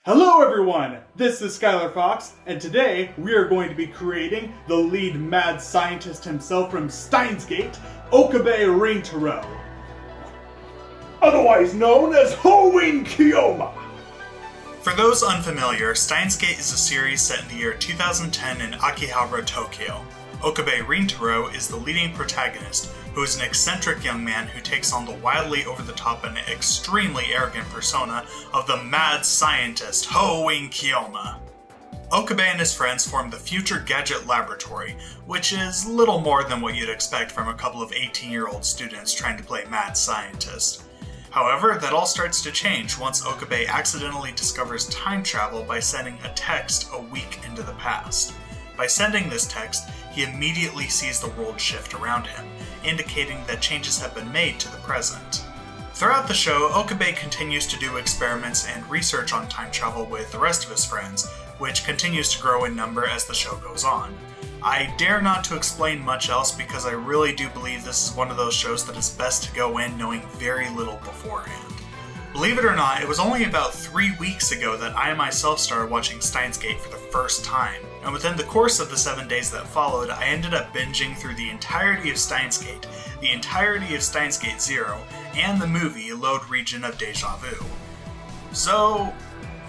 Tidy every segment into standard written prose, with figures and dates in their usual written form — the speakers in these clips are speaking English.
Hello everyone, this is Skylar Fox, and today we are going to be creating the lead mad scientist himself from Steins, Okabe Rintarou, otherwise known as Hououin Kyouma. For those unfamiliar, Steins Gate is a series set in the year 2010 in Akihabara, Tokyo. Okabe Rintarou is the leading protagonist, who is an eccentric young man who takes on the wildly over-the-top and extremely arrogant persona of the mad scientist Hououin Kyouma. Okabe and his friends form the Future Gadget Laboratory, which is little more than what you'd expect from a couple of 18-year-old students trying to play mad scientist. However, that all starts to change once Okabe accidentally discovers time travel by sending a text a week into the past. By sending this text, he immediately sees the world shift around him, indicating that changes have been made to the present. Throughout the show, Okabe continues to do experiments and research on time travel with the rest of his friends, which continues to grow in number as the show goes on. I dare not to explain much else because I really do believe this is one of those shows that is best to go in knowing very little beforehand. Believe it or not, it was only about 3 weeks ago that I myself started watching Steins Gate for the first time, and within the course of the 7 days that followed, I ended up binging through the entirety of Steins Gate, the entirety of Steins Gate Zero, and the movie Load Region of Deja Vu. So,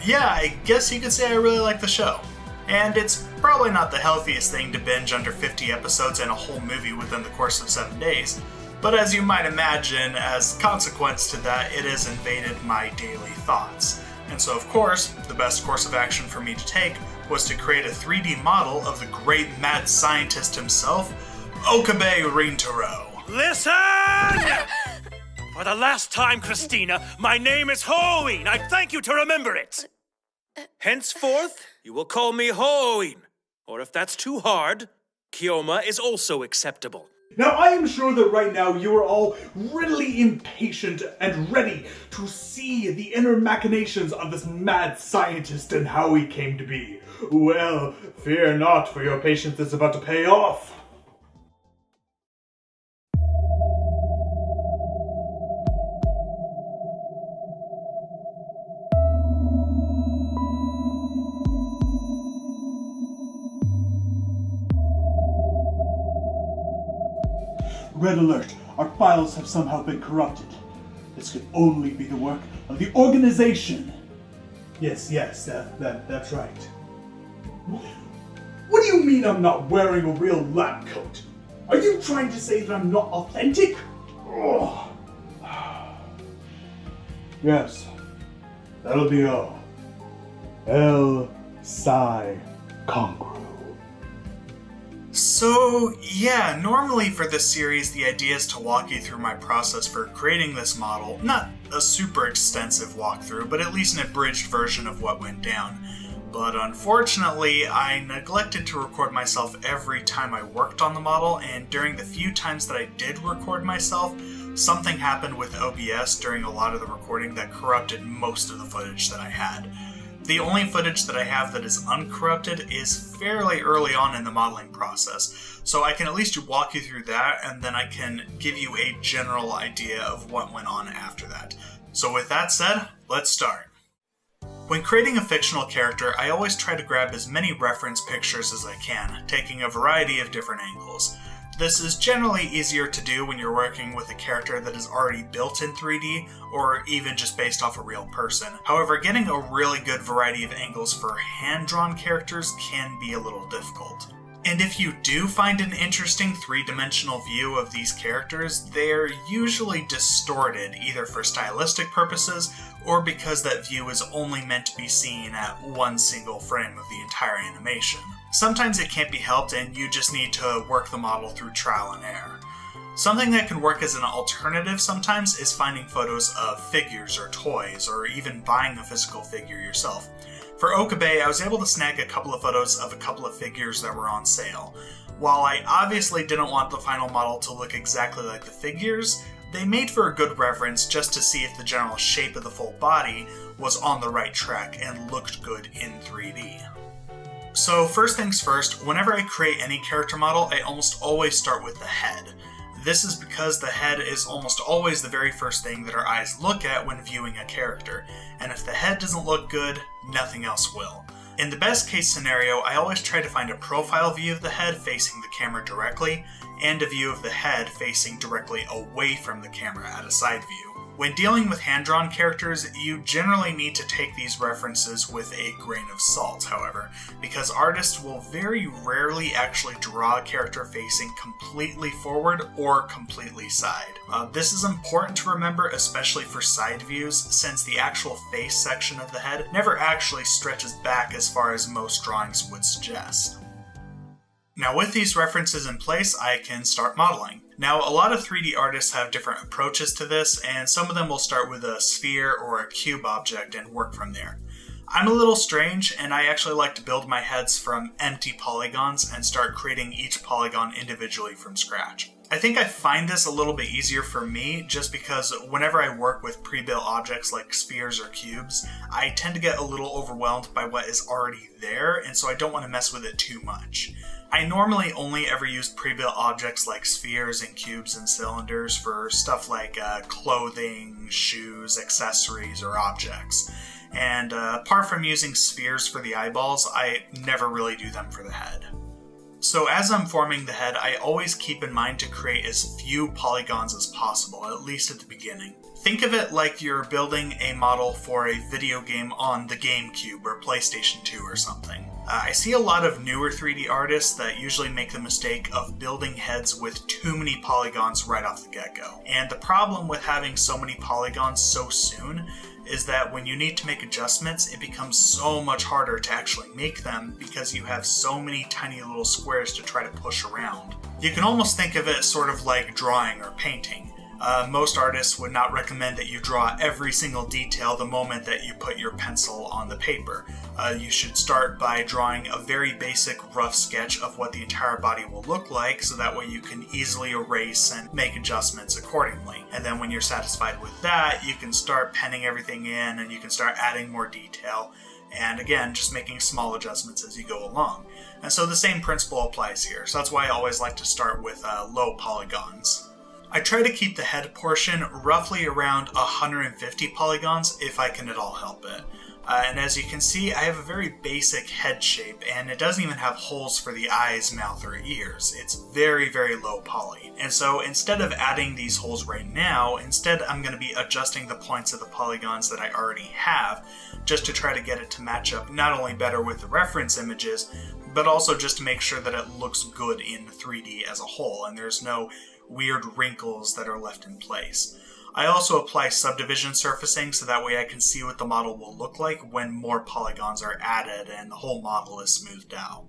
yeah, I guess you could say I really like the show. And it's probably not the healthiest thing to binge under 50 episodes and a whole movie within the course of 7 days, but as you might imagine, as consequence to that, it has invaded my daily thoughts. And so of course, the best course of action for me to take was to create a 3D model of the great mad scientist himself, Okabe Rintarou. Listen! For the last time, Christina, my name is Hououin. I thank you to remember it. Henceforth, you will call me Hououin. Or if that's too hard, Kyouma is also acceptable. Now I am sure that right now you are all really impatient and ready to see the inner machinations of this mad scientist and how he came to be. Well, fear not, for your patience is about to pay off. Red alert, our files have somehow been corrupted. This could only be the work of the organization. Yes, that's right. What do you mean I'm not wearing a real lab coat? Are you trying to say that I'm not authentic? Oh. Yes, that'll be all. El Psi Congru. So, yeah, normally for this series, the idea is to walk you through my process for creating this model. Not a super extensive walkthrough, but at least an abridged version of what went down. But unfortunately, I neglected to record myself every time I worked on the model, and during the few times that I did record myself, something happened with OBS during a lot of the recording that corrupted most of the footage that I had. The only footage that I have that is uncorrupted is fairly early on in the modeling process, so I can at least walk you through that, and then I can give you a general idea of what went on after that. So with that said, let's start. When creating a fictional character, I always try to grab as many reference pictures as I can, taking a variety of different angles. This is generally easier to do when you're working with a character that is already built in 3D, or even just based off a real person. However, getting a really good variety of angles for hand-drawn characters can be a little difficult. And if you do find an interesting three-dimensional view of these characters, they're usually distorted, either for stylistic purposes, or because that view is only meant to be seen at one single frame of the entire animation. Sometimes it can't be helped and you just need to work the model through trial and error. Something that can work as an alternative sometimes is finding photos of figures or toys, or even buying a physical figure yourself. For Okabe, I was able to snag a couple of photos of a couple of figures that were on sale. While I obviously didn't want the final model to look exactly like the figures, they made for a good reference just to see if the general shape of the full body was on the right track and looked good in 3D. So first things first, whenever I create any character model, I almost always start with the head. This is because the head is almost always the very first thing that our eyes look at when viewing a character, and if the head doesn't look good, nothing else will. In the best case scenario, I always try to find a profile view of the head facing the camera directly, and a view of the head facing directly away from the camera at a side view. When dealing with hand-drawn characters, you generally need to take these references with a grain of salt, however, because artists will very rarely actually draw a character facing completely forward or completely side. This is important to remember, especially for side views, since the actual face section of the head never actually stretches back as far as most drawings would suggest. Now with these references in place, I can start modeling. Now a lot of 3D artists have different approaches to this, and some of them will start with a sphere or a cube object and work from there. I'm a little strange, and I actually like to build my heads from empty polygons and start creating each polygon individually from scratch. I think I find this a little bit easier for me just because whenever I work with pre-built objects like spheres or cubes, I tend to get a little overwhelmed by what is already there, and so I don't want to mess with it too much. I normally only ever use pre-built objects like spheres and cubes and cylinders for stuff like clothing, shoes, accessories, or objects. And apart from using spheres for the eyeballs, I never really do them for the head. So as I'm forming the head, I always keep in mind to create as few polygons as possible, at least at the beginning. Think of it like you're building a model for a video game on the GameCube or PlayStation 2 or something. I see a lot of newer 3D artists that usually make the mistake of building heads with too many polygons right off the get-go. And the problem with having so many polygons so soon is that when you need to make adjustments, it becomes so much harder to actually make them because you have so many tiny little squares to try to push around. You can almost think of it sort of like drawing or painting. Most artists would not recommend that you draw every single detail the moment that you put your pencil on the paper. You should start by drawing a very basic rough sketch of what the entire body will look like, so that way you can easily erase and make adjustments accordingly. And then when you're satisfied with that, you can start penning everything in and you can start adding more detail. And again, just making small adjustments as you go along. And so the same principle applies here. So that's why I always like to start with low polygons. I try to keep the head portion roughly around 150 polygons if I can at all help it. And as you can see, I have a very basic head shape, and it doesn't even have holes for the eyes, mouth, or ears. It's very, very low poly. And so instead of adding these holes right now, instead I'm going to be adjusting the points of the polygons that I already have, just to try to get it to match up not only better with the reference images, but also just to make sure that it looks good in 3D as a whole, and there's no weird wrinkles that are left in place. I also apply subdivision surfacing so that way I can see what the model will look like when more polygons are added and the whole model is smoothed out.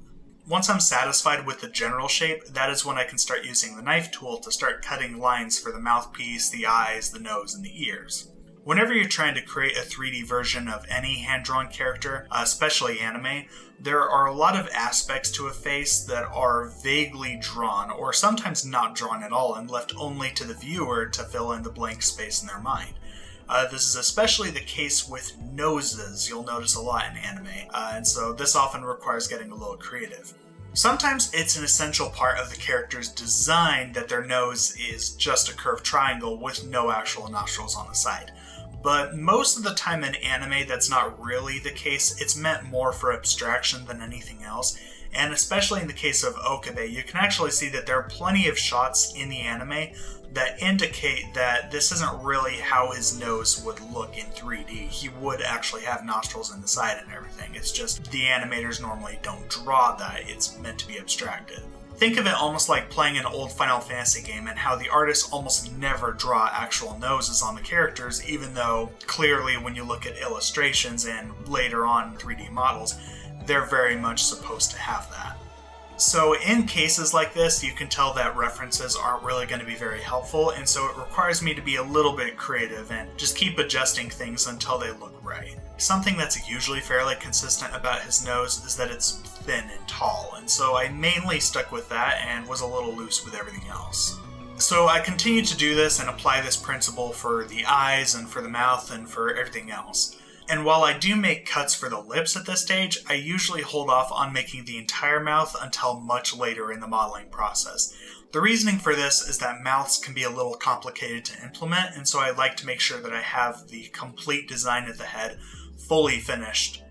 Once I'm satisfied with the general shape, that is when I can start using the knife tool to start cutting lines for the mouthpiece, the eyes, the nose, and the ears. Whenever you're trying to create a 3D version of any hand-drawn character, especially anime, there are a lot of aspects to a face that are vaguely drawn, or sometimes not drawn at all and left only to the viewer to fill in the blank space in their mind. This is especially the case with noses, you'll notice a lot in anime, and so this often requires getting a little creative. Sometimes it's an essential part of the character's design that their nose is just a curved triangle with no actual nostrils on the side. But most of the time in anime, that's not really the case. It's meant more for abstraction than anything else. And especially in the case of Okabe, you can actually see that there are plenty of shots in the anime that indicate that this isn't really how his nose would look in 3D. He would actually have nostrils in the side and everything. It's just the animators normally don't draw that. It's meant to be abstracted. Think of it almost like playing an old Final Fantasy game and how the artists almost never draw actual noses on the characters, even though clearly when you look at illustrations and later on 3D models, they're very much supposed to have that. So in cases like this, you can tell that references aren't really going to be very helpful, and so it requires me to be a little bit creative and just keep adjusting things until they look right. Something that's usually fairly consistent about his nose is that it's thin and tall, and so I mainly stuck with that and was a little loose with everything else. So I continued to do this and apply this principle for the eyes and for the mouth and for everything else. And while I do make cuts for the lips at this stage, I usually hold off on making the entire mouth until much later in the modeling process. The reasoning for this is that mouths can be a little complicated to implement, and so I like to make sure that I have the complete design of the head fully finished.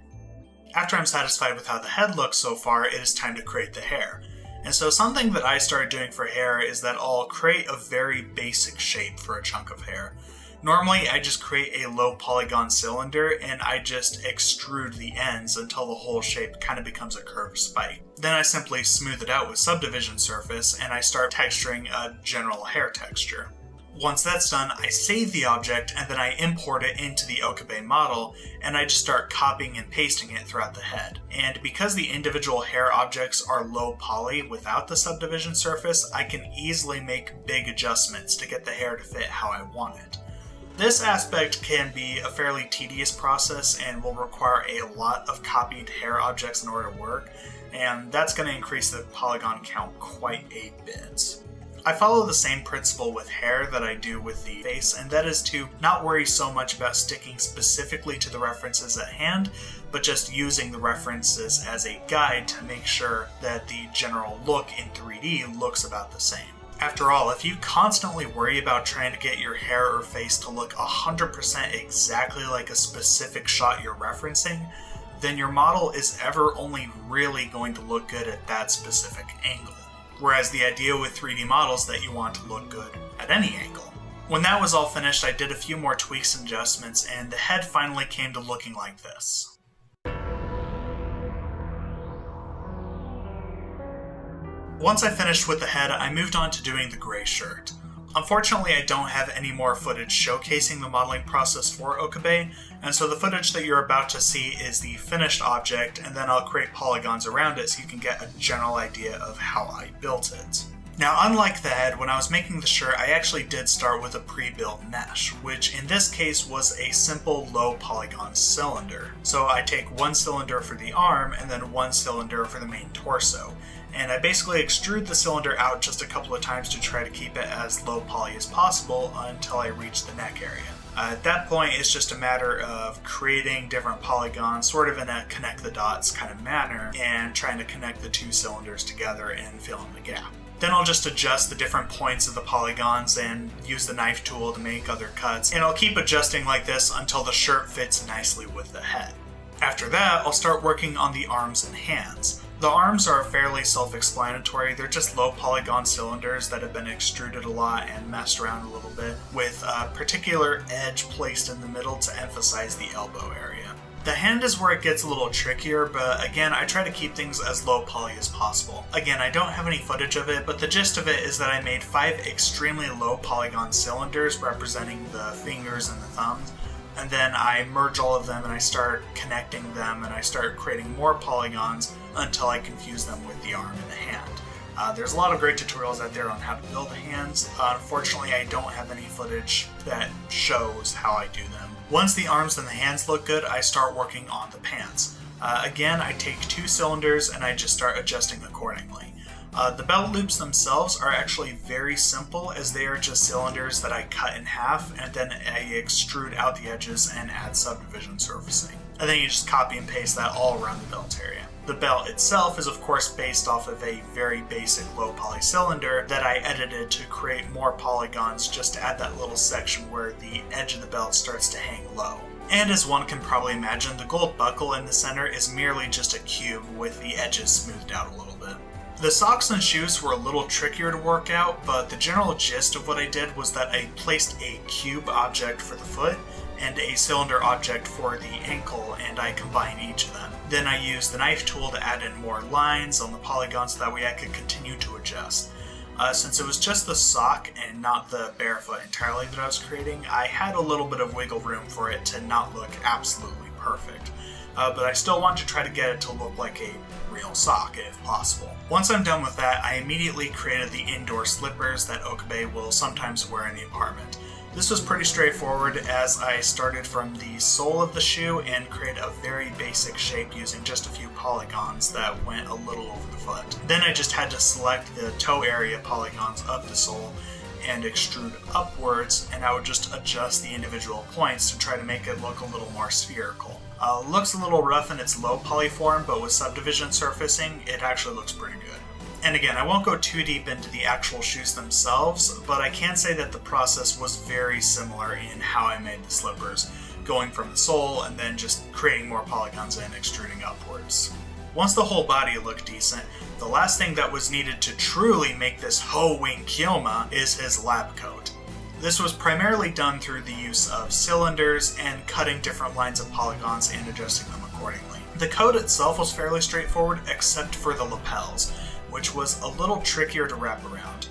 After I'm satisfied with how the head looks so far, it is time to create the hair. And so something that I started doing for hair is that I'll create a very basic shape for a chunk of hair. Normally, I just create a low polygon cylinder and I just extrude the ends until the whole shape kind of becomes a curved spike. Then I simply smooth it out with subdivision surface and I start texturing a general hair texture. Once that's done, I save the object and then I import it into the Okabe model and I just start copying and pasting it throughout the head. And because the individual hair objects are low poly without the subdivision surface, I can easily make big adjustments to get the hair to fit how I want it. This aspect can be a fairly tedious process and will require a lot of copied hair objects in order to work, and that's going to increase the polygon count quite a bit. I follow the same principle with hair that I do with the face, and that is to not worry so much about sticking specifically to the references at hand, but just using the references as a guide to make sure that the general look in 3D looks about the same. After all, if you constantly worry about trying to get your hair or face to look 100% exactly like a specific shot you're referencing, then your model is ever only really going to look good at that specific angle. Whereas the idea with 3D models is that you want to look good at any angle. When that was all finished, I did a few more tweaks and adjustments, and the head finally came to looking like this. Once I finished with the head, I moved on to doing the gray shirt. Unfortunately, I don't have any more footage showcasing the modeling process for Okabe, and so the footage that you're about to see is the finished object, and then I'll create polygons around it so you can get a general idea of how I built it. Now, unlike the head, when I was making the shirt, I actually did start with a pre-built mesh, which in this case was a simple low polygon cylinder. So I take one cylinder for the arm and then one cylinder for the main torso. And I basically extrude the cylinder out just a couple of times to try to keep it as low poly as possible until I reach the neck area. At that point, it's just a matter of creating different polygons, sort of in a connect the dots kind of manner, and trying to connect the two cylinders together and fill in the gap. Then I'll just adjust the different points of the polygons and use the knife tool to make other cuts, and I'll keep adjusting like this until the shirt fits nicely with the head. After that, I'll start working on the arms and hands. The arms are fairly self-explanatory. They're just low polygon cylinders that have been extruded a lot and messed around a little bit, with a particular edge placed in the middle to emphasize the elbow area. The hand is where it gets a little trickier, but again, I try to keep things as low poly as possible. Again, I don't have any footage of it, but the gist of it is that I made 5 extremely low polygon cylinders representing the fingers and the thumbs, and then I merge all of them and I start connecting them and I start creating more polygons until I confuse them with the arm and the hand. There's a lot of great tutorials out there on how to build hands. Unfortunately, I don't have any footage that shows how I do them. Once the arms and the hands look good, I start working on the pants. Again, I take 2 cylinders and I just start adjusting accordingly. The belt loops themselves are actually very simple, as they are just cylinders that I cut in half and then I extrude out the edges and add subdivision surfacing. And then you just copy and paste that all around the belt area. The belt itself is of course based off of a very basic low poly cylinder that I edited to create more polygons just to add that little section where the edge of the belt starts to hang low. And as one can probably imagine, the gold buckle in the center is merely just a cube with the edges smoothed out a little bit. The socks and shoes were a little trickier to work out, but the general gist of what I did was that I placed a cube object for the foot and a cylinder object for the ankle, and I combined each of them. Then I used the knife tool to add in more lines on the polygons so that way I could continue to adjust. Since it was just the sock and not the barefoot entirely that I was creating, I had a little bit of wiggle room for it to not look absolutely perfect. But I still want to try to get it to look like a real sock if possible. Once I'm done with that, I immediately created the indoor slippers that Okabe will sometimes wear in the apartment. This was pretty straightforward, as I started from the sole of the shoe and created a very basic shape using just a few polygons that went a little over the foot. Then I just had to select the toe area polygons of the sole and extrude upwards, and I would just adjust the individual points to try to make it look a little more spherical. Looks a little rough in its low poly form, but with subdivision surfacing, it actually looks pretty good. And again, I won't go too deep into the actual shoes themselves, but I can say that the process was very similar in how I made the slippers, going from the sole and then just creating more polygons and extruding upwards. Once the whole body looked decent, the last thing that was needed to truly make this Hououin Kyouma is his lab coat. This was primarily done through the use of cylinders and cutting different lines of polygons and adjusting them accordingly. The coat itself was fairly straightforward except for the lapels, which was a little trickier to wrap around.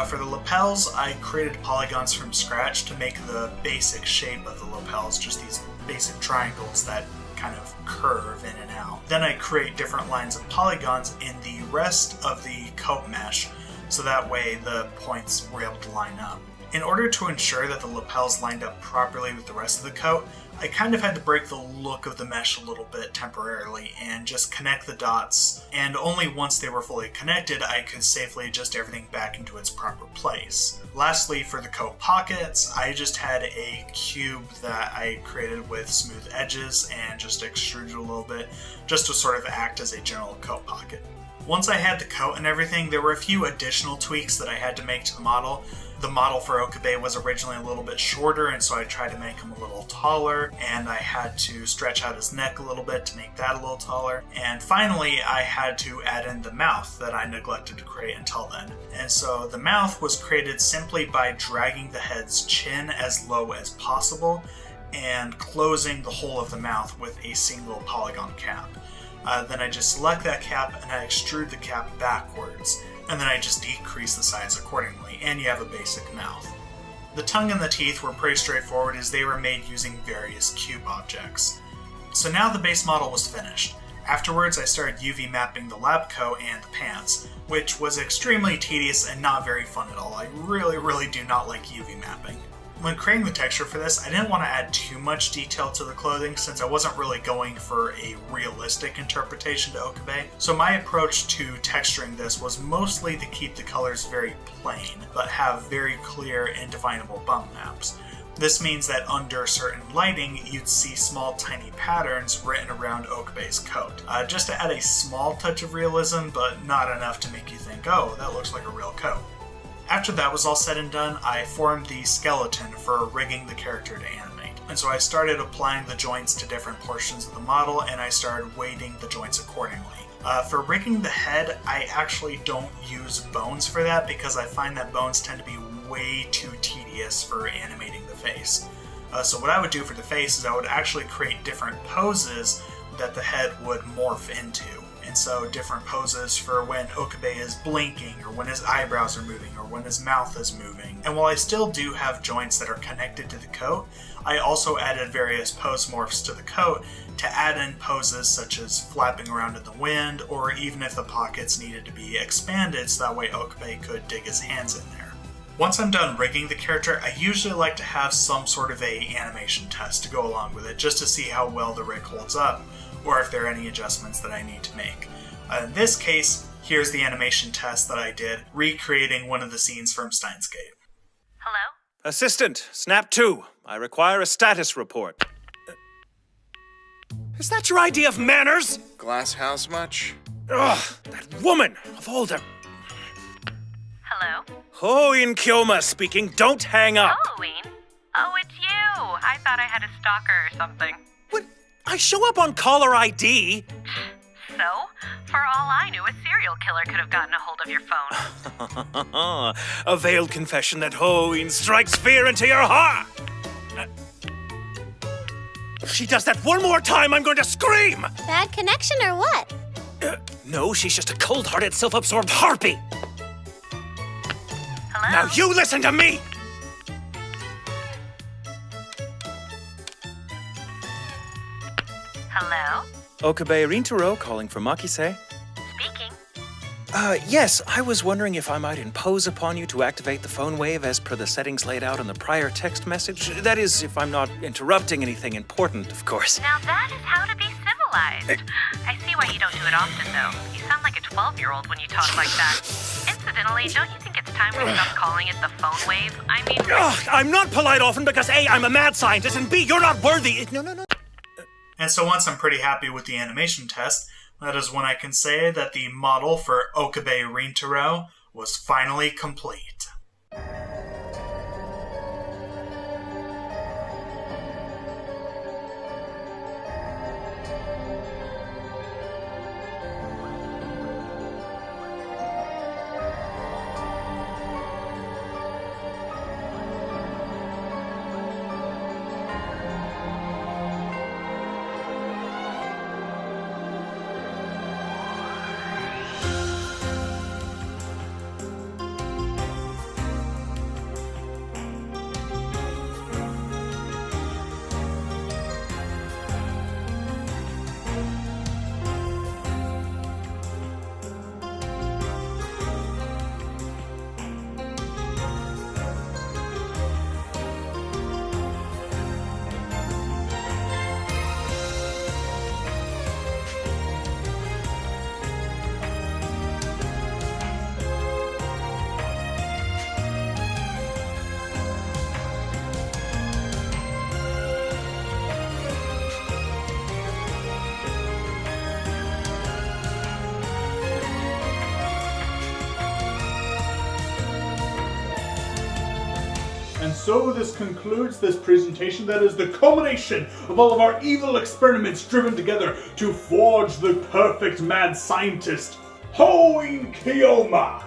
For the lapels, I created polygons from scratch to make the basic shape of the lapels, just these basic triangles that kind of curve in and out. Then I create different lines of polygons in the rest of the coat mesh, so that way the points were able to line up. In order to ensure that the lapels lined up properly with the rest of the coat, I kind of had to break the look of the mesh a little bit temporarily and just connect the dots, and only once they were fully connected I could safely adjust everything back into its proper place. Lastly, for the coat pockets, I just had a cube that I created with smooth edges and just extruded a little bit, just to sort of act as a general coat pocket. Once I had the coat and everything, there were a few additional tweaks that I had to make to the model. The model for Okabe was originally a little bit shorter, and so I tried to make him a little taller, and I had to stretch out his neck a little bit to make that a little taller. And finally, I had to add in the mouth that I neglected to create until then. And so the mouth was created simply by dragging the head's chin as low as possible and closing the whole of the mouth with a single polygon cap. Then I just select that cap and I extrude the cap backwards, and then I just decrease the size accordingly, and you have a basic mouth. The tongue and the teeth were pretty straightforward as they were made using various cube objects. So now the base model was finished. Afterwards I started UV mapping the lab coat and the pants, which was extremely tedious and not very fun at all. I really do not like UV mapping. When creating the texture for this, I didn't want to add too much detail to the clothing since I wasn't really going for a realistic interpretation to Okabe. So my approach to texturing this was mostly to keep the colors very plain, but have very clear and definable bump maps. This means that under certain lighting, you'd see small tiny patterns written around Okabe's coat. Just to add a small touch of realism, but not enough to make you think, oh, that looks like a real coat. After that was all said and done, I formed the skeleton for rigging the character to animate. And so I started applying the joints to different portions of the model, and I started weighting the joints accordingly. For rigging the head, I actually don't use bones for that because I find that bones tend to be way too tedious for animating the face. So what I would do for the face is I would actually create different poses that the head would morph into. And so different poses for when Okabe is blinking, or when his eyebrows are moving, or when his mouth is moving. And while I still do have joints that are connected to the coat, I also added various pose morphs to the coat to add in poses such as flapping around in the wind, or even if the pockets needed to be expanded so that way Okabe could dig his hands in there. Once I'm done rigging the character, I usually like to have some sort of a animation test to go along with it, just to see how well the rig holds up, or if there are any adjustments that I need to make. In this case, here's the animation test that I did, recreating one of the scenes from Steins. Hello? Assistant, Snap 2. I require a status report. Is that your idea of manners? Glass house much? Ugh, that woman of all the... Hello? Hououin Kyouma speaking. Don't hang up. Halloween? Oh, it's you. I thought I had a stalker or something. What? I show up on caller ID. So? For all I knew, a serial killer could have gotten a hold of your phone. A veiled confession that Hououin strikes fear into your heart. If she does that one more time, I'm going to scream! Bad connection or what? No, she's just a cold-hearted, self-absorbed harpy. Hello? Now you listen to me! Hello? Okabe Rintarou calling for Makise. Speaking. Yes, I was wondering if I might impose upon you to activate the phone wave as per the settings laid out in the prior text message. That is, if I'm not interrupting anything important, of course. Now that is how to be civilized. I see why you don't do it often, though. You sound like a 12-year-old when you talk like that. Incidentally, don't you think it's time we stopped calling it the phone wave? I mean... Ugh, I'm not polite often because A, I'm a mad scientist, and B, you're not worthy. No. And so once I'm pretty happy with the animation test, that is when I can say that the model for Okabe Rintarou was finally complete. And so this concludes this presentation that is the culmination of all of our evil experiments driven together to forge the perfect mad scientist, Hououin Kyouma.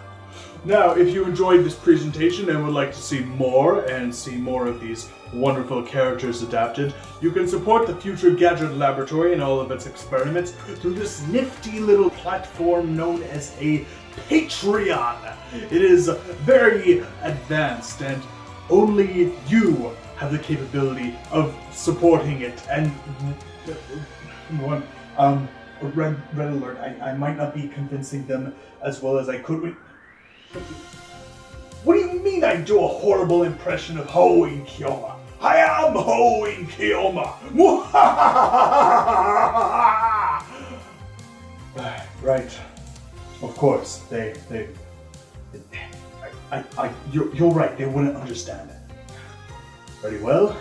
Now, if you enjoyed this presentation and would like to see more of these wonderful characters adapted, you can support the Future Gadget Laboratory and all of its experiments through this nifty little platform known as a Patreon. It is very advanced and only you have the capability of supporting it. And red alert, I might not be convincing them as well as I could. What do you mean I do a horrible impression of Hououin Kyouma? I am Hououin Kyouma! Right. Of course, you're right, they wouldn't understand it. Very well.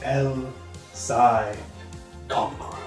El Psi Conqueror.